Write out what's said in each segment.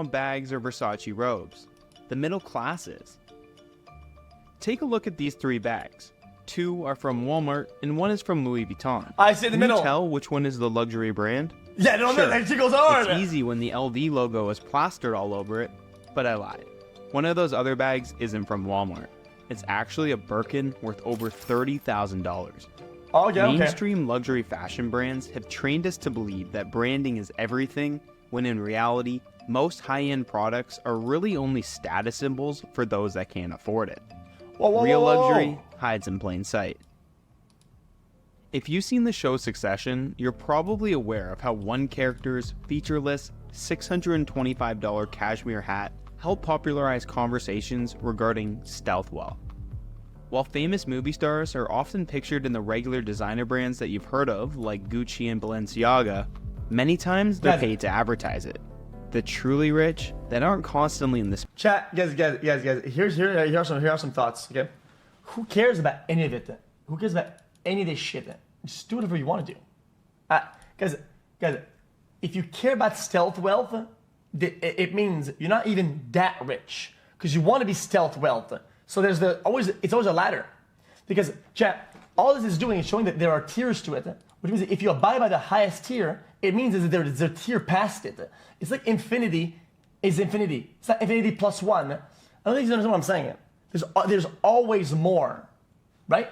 Vuitton bags or Versace robes. The middle classes. Take a look at these 3 bags. 2 are from Walmart and 1 is from Louis Vuitton. I say the middle. Can you tell which one is the luxury brand? Yeah, no, Sure. that shit goes hard. It's easy when the LV logo is plastered all over it, but I lied. One of those other bags isn't from Walmart. It's actually a Birkin worth over $30,000. Oh, yeah, okay. Mainstream luxury fashion brands have trained us to believe that branding is everything, when in reality, most high-end products are really only status symbols for those that can't afford it. Real luxury hides in plain sight. If you've seen the show Succession, you're probably aware of how one character's featureless $625 cashmere hat helped popularize conversations regarding stealth wealth. While famous movie stars are often pictured in the regular designer brands that you've heard of, like Gucci and Balenciaga, many times they're paid to advertise it. The truly rich that aren't constantly in this. Chat, guys. Here are some thoughts. Okay, who cares about any of it? Who cares about any of this shit? Just do whatever you want to do. Guys, if you care about stealth wealth, it means you're not even that rich because you want to be stealth wealth. So it's always a ladder, because chat, all this is doing is showing that there are tiers to it, which means that if you abide by the highest tier, it means that there's a tier past it. It's like infinity is infinity. It's not infinity plus 1. I don't think you understand what I'm saying. There's always more, right?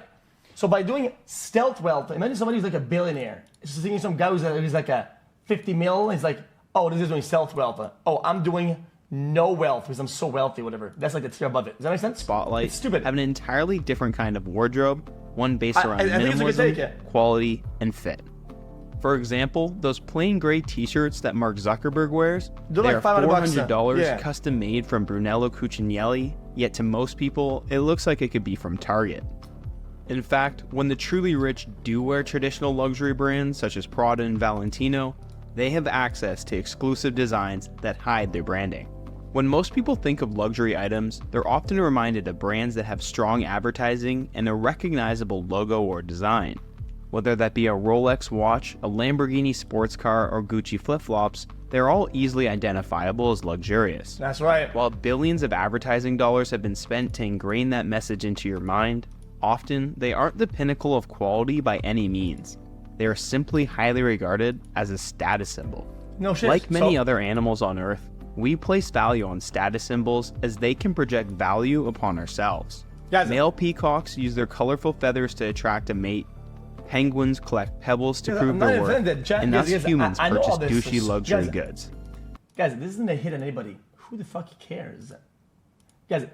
So by doing stealth wealth, imagine somebody who's like a billionaire. It's just thinking some guy who's like a 50 mil. He's like, oh, this is doing stealth wealth. Oh, I'm doing no wealth because I'm so wealthy, whatever. That's like the tier above it. Does that make sense? Spotlight. It's stupid. Have an entirely different kind of wardrobe, one based around I think it's a good minimalism, take. quality, and fit. For example, those plain gray t-shirts that Mark Zuckerberg wears, They're they like are $500 $400 yeah. custom made from Brunello Cucinelli, yet to most people, it looks like it could be from Target. In fact, when the truly rich do wear traditional luxury brands such as Prada and Valentino, they have access to exclusive designs that hide their branding. When most people think of luxury items, they're often reminded of brands that have strong advertising and a recognizable logo or design. Whether that be a Rolex watch, a Lamborghini sports car, or Gucci flip-flops, they're all easily identifiable as luxurious. That's right. While billions of advertising dollars have been spent to ingrain that message into your mind, often they aren't the pinnacle of quality by any means. They are simply highly regarded as a status symbol. No shit. Like many other animals on Earth, we place value on status symbols as they can project value upon ourselves. Guys, Male peacocks use their colorful feathers to attract a mate. Penguins collect pebbles to prove their worth, and thus humans purchase douchey luxury goods. Guys, this isn't a hit on anybody. Who the fuck cares? Guys,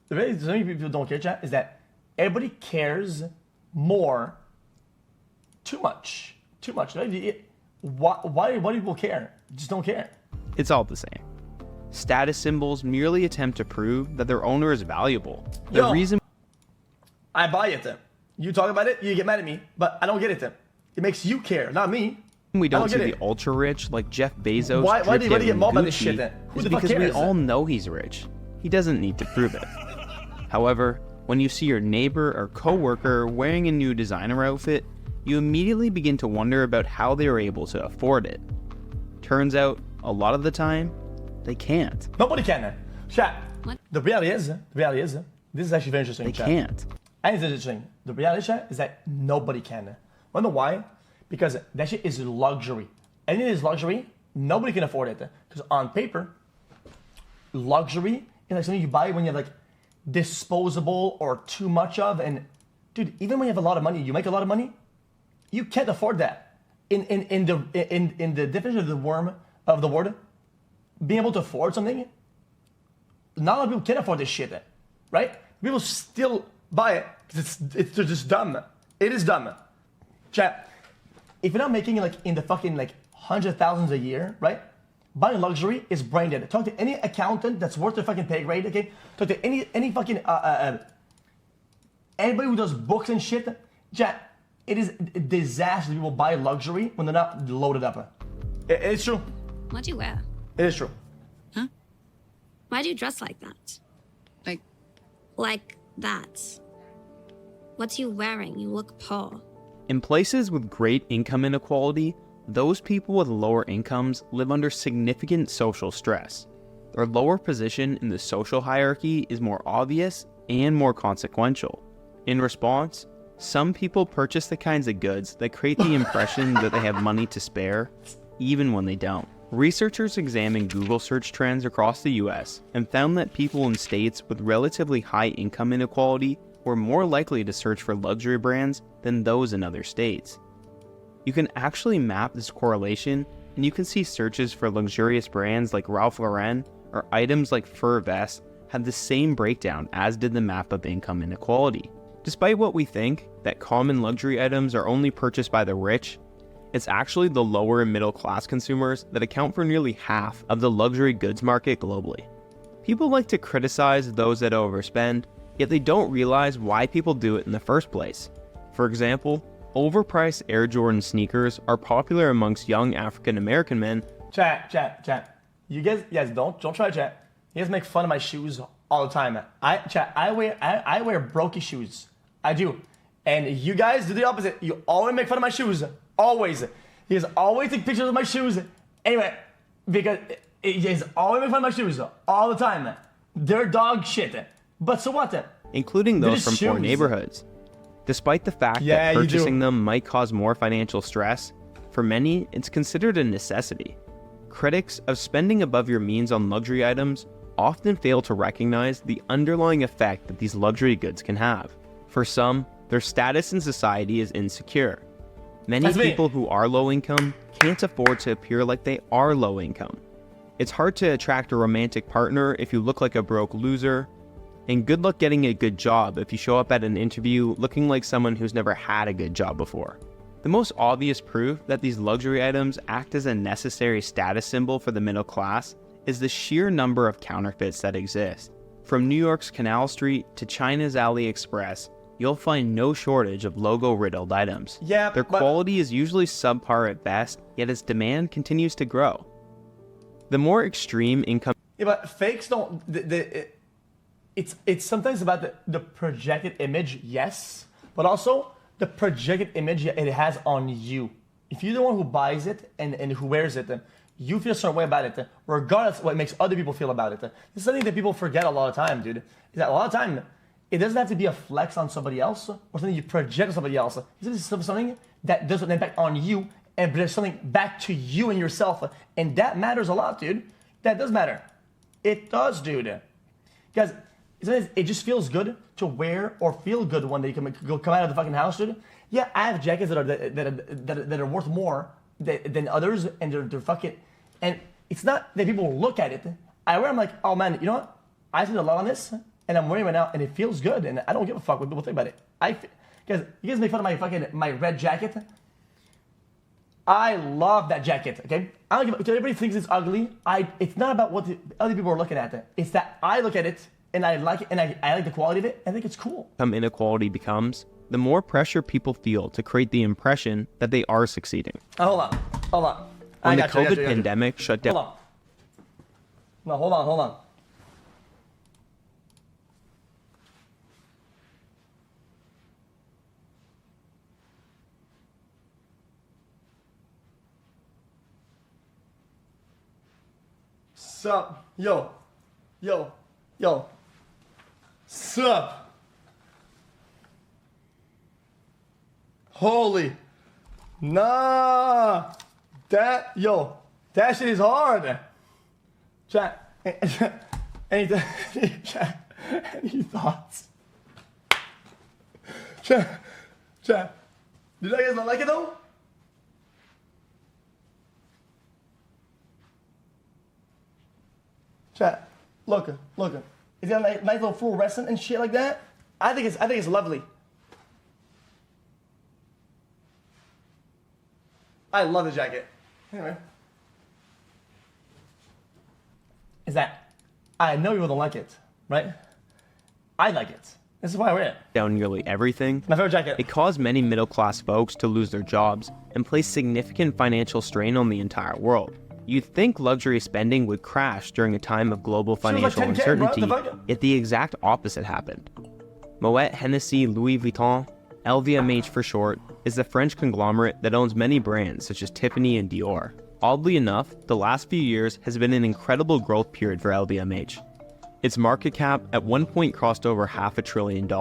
the reason so many people don't care, chat, is that everybody cares more. Too much. Why do people care? Just don't care. It's all the same. Status symbols merely attempt to prove that their owner is valuable. The reason I buy it then. You talk about it, you get mad at me, but I don't get it then. It makes you care, not me. we don't see the ultra rich like Jeff Bezos why do you get mad about this shit Gucci then? Who is the fuck because we cares? all know he's rich. He doesn't need to prove it. However, when you see your neighbor or coworker wearing a new designer outfit, you immediately begin to wonder about how they are able to afford it. Turns out, a lot of the time, they can't. Nobody can. Chat. The reality is, this is actually very interesting. They chat. can't. And it's interesting. The reality, chat, is that nobody can. Wanna know why? Because that shit is luxury. Anything that is luxury, nobody can afford it. Because on paper, luxury is like something you buy when you have like disposable or too much of. And dude, even when you have a lot of money, you make a lot of money, you can't afford that. In the definition of the word, being able to afford something, not a lot of people can afford this shit, right? People still buy it because they're just dumb. It is dumb. Chat, if you're not making it like in the fucking like hundred thousands a year, right? Buying luxury is brain dead. Talk to any accountant that's worth their fucking pay grade, okay? Talk to any fucking anybody who does books and shit. Chat, it is a disaster that people buy luxury when they're not loaded up. It's true. What'd you wear? It is true. Huh? Why'd you dress like that? Like that. What's you wearing? You look poor. In places with great income inequality, those people with lower incomes live under significant social stress. their lower position in the social hierarchy is more obvious and more consequential. In response, some people purchase the kinds of goods that create the impression that they have money to spare, even when they don't. Researchers examined Google search trends across the US and found that people in states with relatively high income inequality were more likely to search for luxury brands than those in other states. You can actually map this correlation, and you can see searches for luxurious brands like Ralph Lauren or items like fur vests had the same breakdown as did the map of income inequality. Despite what we think, that common luxury items are only purchased by the rich, it's actually the lower and middle class consumers that account for nearly half of the luxury goods market globally. People like to criticize those that overspend, yet they don't realize why people do it in the first place. For example, overpriced Air Jordan sneakers are popular amongst young African American men. Chat. You guys don't try chat. You guys make fun of my shoes all the time. I wear brokey shoes. I do. And you guys do the opposite. You always make fun of my shoes. Always. You guys always take pictures of my shoes. Anyway, because you guys always make fun of my shoes all the time. They're dog shit. But so what? Including those from poor neighborhoods. Despite the fact that purchasing them might cause more financial stress, for many, it's considered a necessity. Critics of spending above your means on luxury items often fail to recognize the underlying effect that these luxury goods can have. For some, their status in society is insecure. Many people who are low income can't afford to appear like they are low income. It's hard to attract a romantic partner if you look like a broke loser, and good luck getting a good job if you show up at an interview looking like someone who's never had a good job before. The most obvious proof that these luxury items act as a necessary status symbol for the middle class is the sheer number of counterfeits that exist. From New York's Canal Street to China's AliExpress, you'll find no shortage of logo-riddled items. Yeah, their quality is usually subpar at best, yet its demand continues to grow. The more extreme income... Yeah, but fakes don't... It's sometimes about the projected image, yes, but also the projected image it has on you. If you're the one who buys it and who wears it, you feel a certain way about it, regardless of what makes other people feel about it. This is something that people forget a lot of time, dude. Is that a lot of time, it doesn't have to be a flex on somebody else or something you project on somebody else. It's something that does an impact on you and brings something back to you and yourself. And that matters a lot, dude. That does matter. It does, dude. Guys, it just feels good to wear or feel good one day you can come out of the fucking house, dude. Yeah, I have jackets that are worth more than others, and they're fucking. And it's not that people look at it. I wear them like, oh man, you know what? I spent a lot on this, and I'm wearing it right now, and it feels good, and I don't give a fuck what people think about it. You guys make fun of my red jacket. I love that jacket. Okay, I don't give. Everybody thinks it's ugly. It's not about what the other people are looking at. It's that I look at it and I like it, and I like the quality of it. I think it's cool. Inequality becomes, the more pressure people feel to create the impression that they are succeeding. Hold on. When the COVID pandemic shut down. Hold on. No, hold on. Sup? Yo. Sup? Holy. Nah. That shit is hard. Chat. Any thoughts? Chat. Did you guys not like it though? Chat. Look. It's got a nice little fluorescent and shit like that. I think it's lovely. I love the jacket. Anyway. Is that I know people don't like it, right? I like it. This is why I wear it. Down nearly everything. My favorite jacket. It caused many middle-class folks to lose their jobs and place significant financial strain on the entire world. You'd think luxury spending would crash during a time of global financial uncertainty, yet the exact opposite happened. Moet Hennessy Louis Vuitton, LVMH for short, is the French conglomerate that owns many brands such as Tiffany and Dior. Oddly enough, the last few years has been an incredible growth period for LVMH. Its market cap at one point crossed over $500 billion,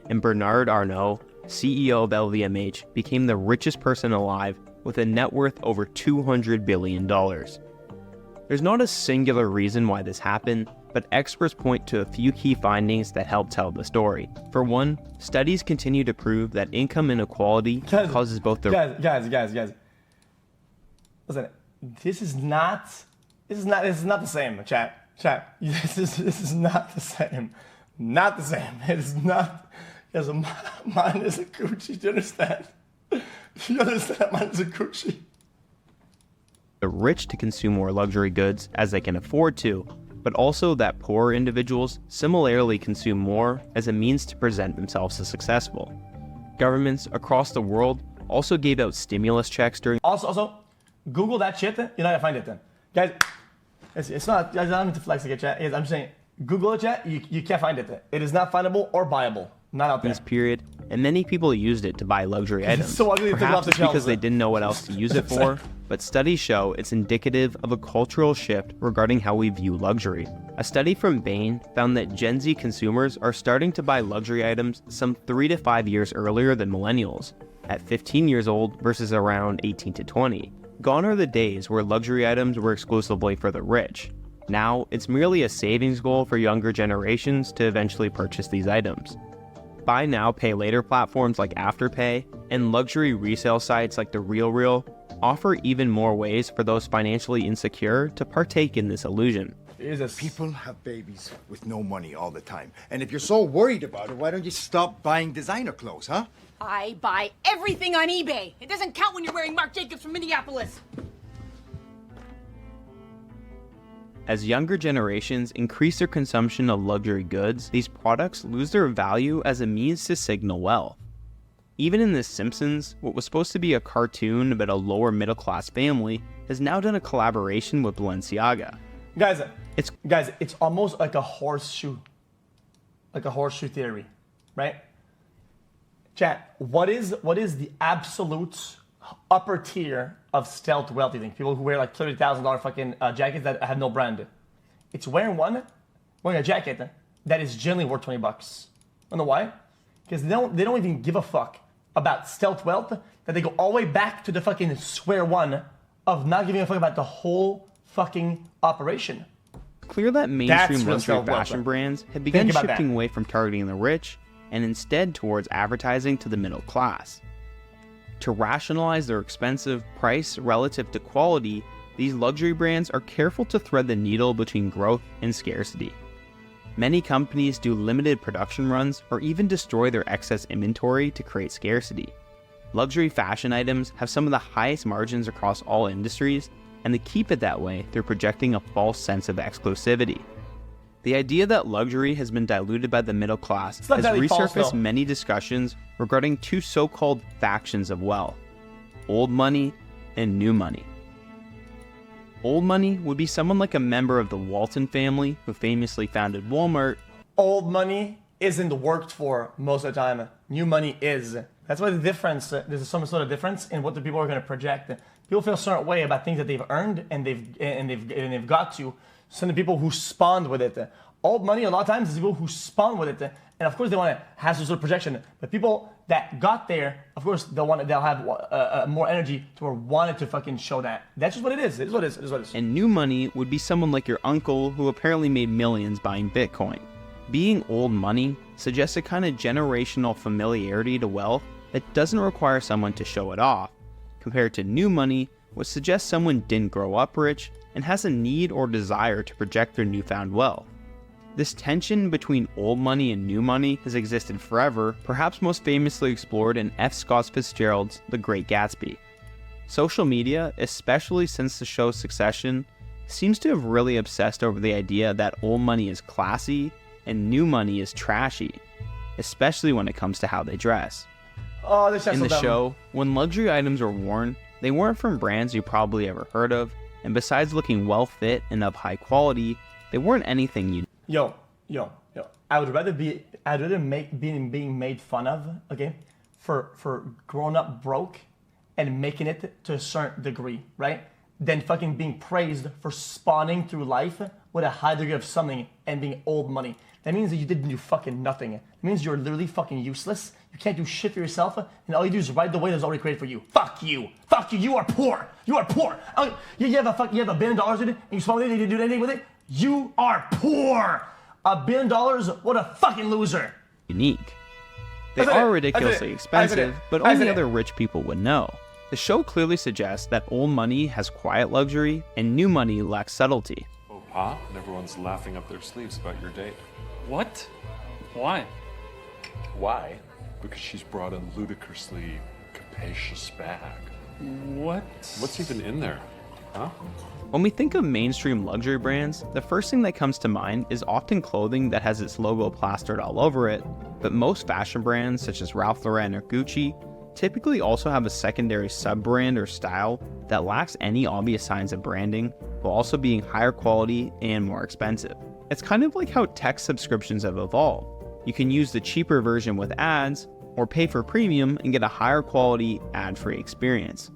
and Bernard Arnault, CEO of LVMH, became the richest person alive with a net worth over $200 billion. There's not a singular reason why this happened, but experts point to a few key findings that help tell the story. For one, studies continue to prove that income inequality causes both the... Guys. Listen, this is not the same, chat. This is not the same. Not the same. It is not. Because mine is a Gucci. Do you understand? You understand? Mine is a Gucci. The rich to consume more luxury goods as they can afford to, but also that poorer individuals similarly consume more as a means to present themselves as successful. Governments across the world also gave out stimulus checks during... Also, Google that shit. You're not gonna find it then, guys. It's not. I don't mean to flex again, chat. I'm saying Google it, chat. You can't find it. It is not findable or buyable. Not out there. This period, and many people used it to buy luxury items. So ugly to take Perhaps off the it's shelves, because they didn't know what else to use it for, but studies show it's indicative of a cultural shift regarding how we view luxury. A study from Bain found that Gen Z consumers are starting to buy luxury items some 3 to 5 years earlier than millennials, at 15 years old versus around 18 to 20. Gone are the days where luxury items were exclusively for the rich. Now, it's merely a savings goal for younger generations to eventually purchase these items. Buy now, pay later platforms like Afterpay and luxury resale sites like The RealReal offer even more ways for those financially insecure to partake in this illusion. People have babies with no money all the time. And if you're so worried about it, why don't you stop buying designer clothes, huh? I buy everything on eBay. It doesn't count when you're wearing Marc Jacobs from Minneapolis. As younger generations increase their consumption of luxury goods, these products lose their value as a means to signal wealth. Even in The Simpsons, what was supposed to be a cartoon about a lower middle-class family has now done a collaboration with Balenciaga. Guys, it's almost like a horseshoe theory, right? Chat, what is the absolute upper tier of stealth wealth, you think? People who wear like $30,000 fucking jackets that have no brand. It's wearing a jacket that is generally worth $20. You know why? Because they don't even give a fuck about stealth wealth, that they go all the way back to the fucking square one of not giving a fuck about the whole fucking operation. Clear that mainstream luxury fashion brands have begun shifting away from targeting the rich and instead towards advertising to the middle class. To rationalize their expensive price relative to quality, these luxury brands are careful to thread the needle between growth and scarcity. Many companies do limited production runs or even destroy their excess inventory to create scarcity. Luxury fashion items have some of the highest margins across all industries, and they keep it that way through projecting a false sense of exclusivity. The idea that luxury has been diluted by the middle class has resurfaced many discussions regarding two so-called factions of wealth: old money and new money. Old money would be someone like a member of the Walton family who famously founded Walmart. Old money isn't worked for most of the time. New money is. That's why the difference, there's some sort of difference in what the people are going to project. People feel a certain way about things that they've earned and they've got to. Some of the people who spawned with it. Old money, a lot of times, is people who spawn with it. And of course, they want to have some sort of projection. But people that got there, of course, they'll have more energy to want to fucking show that. That's just what it is. It is what it is. And new money would be someone like your uncle who apparently made millions buying Bitcoin. Being old money suggests a kind of generational familiarity to wealth that doesn't require someone to show it off, compared to new money, which suggests someone didn't grow up rich and has a need or desire to project their newfound wealth. This tension between old money and new money has existed forever, perhaps most famously explored in F. Scott Fitzgerald's The Great Gatsby. Social media, especially since the show's succession, seems to have really obsessed over the idea that old money is classy and new money is trashy, especially when it comes to how they dress. Oh, this in the show, when luxury items were worn, they weren't from brands you probably ever heard of, and besides looking well fit and of high quality, they weren't anything you. Yo. I would rather being made fun of, okay, for growing up broke and making it to a certain degree, right? than fucking being praised for spawning through life with a high degree of something and being old money. That means that you didn't do fucking nothing. It means you're literally fucking useless. You can't do shit for yourself, and all you do is ride the wave that's already created for you. Fuck you. Fuck you. You are poor. You are poor. You have $1 billion, dude, and you spawn with it and you didn't do anything with it? You are poor. $1 billion? What a fucking loser. Unique. They are ridiculously expensive, but only other rich people would know. The show clearly suggests that old money has quiet luxury and new money lacks subtlety. Oh, Pa, and everyone's laughing up their sleeves about your date. What? Why? Why? Because she's brought a ludicrously capacious bag. What? What's even in there? Huh? When we think of mainstream luxury brands, the first thing that comes to mind is often clothing that has its logo plastered all over it, but most fashion brands such as Ralph Lauren or Gucci typically also have a secondary sub-brand or style that lacks any obvious signs of branding, while also being higher quality and more expensive. It's kind of like how tech subscriptions have evolved. You can use the cheaper version with ads, or pay for premium and get a higher quality ad-free experience.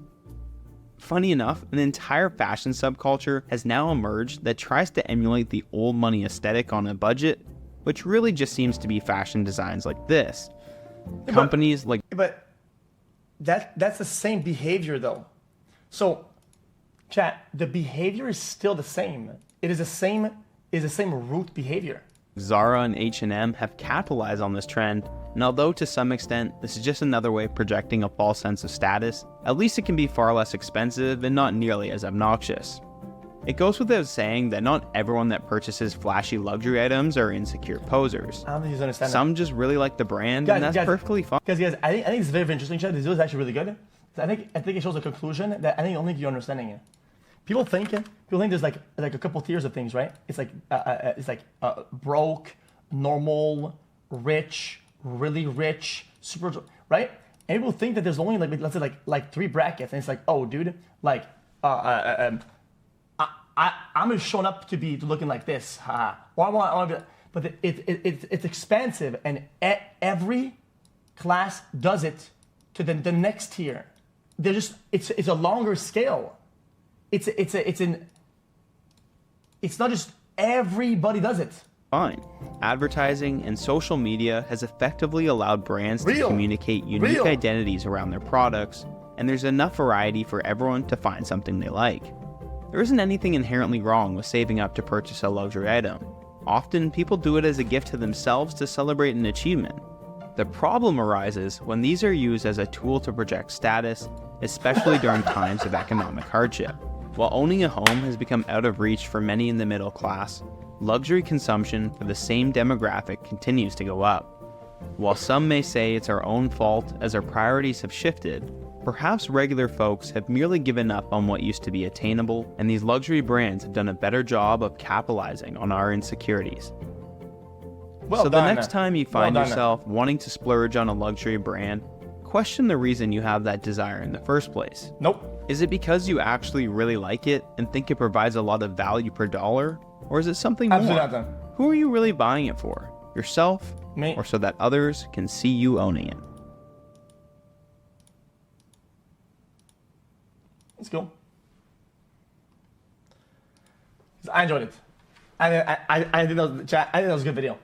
Funny enough, an entire fashion subculture has now emerged that tries to emulate the old money aesthetic on a budget, which really just seems to be fashion designs like this. Companies like... But that's the same behavior though. So, chat, the behavior is still the same. It is the same root behavior. Zara and H&M have capitalized on this trend, and although to some extent this is just another way of projecting a false sense of status, at least it can be far less expensive and not nearly as obnoxious. It goes without saying that not everyone that purchases flashy luxury items are insecure posers. I don't think you understand Some just really like the brand, and that's perfectly fine. Guys, I think it's very interesting, chat. This video is actually really good. I think it shows a conclusion that I don't think you're understanding it. People think there's like a couple tiers of things, right? It's like broke, normal, rich, really rich, super, right? And people think that there's only like, let's say like 3 brackets, and it's like, oh, dude, like I'm showing up to be looking like this, or I want to be, but it's expansive, and every class does it to the next tier. They're just it's a longer scale. It's not just everybody does it. Fine. Advertising and social media has effectively allowed brands to communicate unique identities around their products, and there's enough variety for everyone to find something they like. There isn't anything inherently wrong with saving up to purchase a luxury item. Often, people do it as a gift to themselves to celebrate an achievement. The problem arises when these are used as a tool to project status, especially during times of economic hardship. While owning a home has become out of reach for many in the middle class, luxury consumption for the same demographic continues to go up. While some may say it's our own fault as our priorities have shifted, perhaps regular folks have merely given up on what used to be attainable, and these luxury brands have done a better job of capitalizing on our insecurities. So the next time you find yourself wanting to splurge on a luxury brand, question the reason you have that desire in the first place. Nope. Is it because you actually really like it and think it provides a lot of value per dollar? Or is it something more? Absolutely not. Who are you really buying it for? Yourself? Me. Or so that others can see you owning it? Let's go. I enjoyed it. I think that was a good video.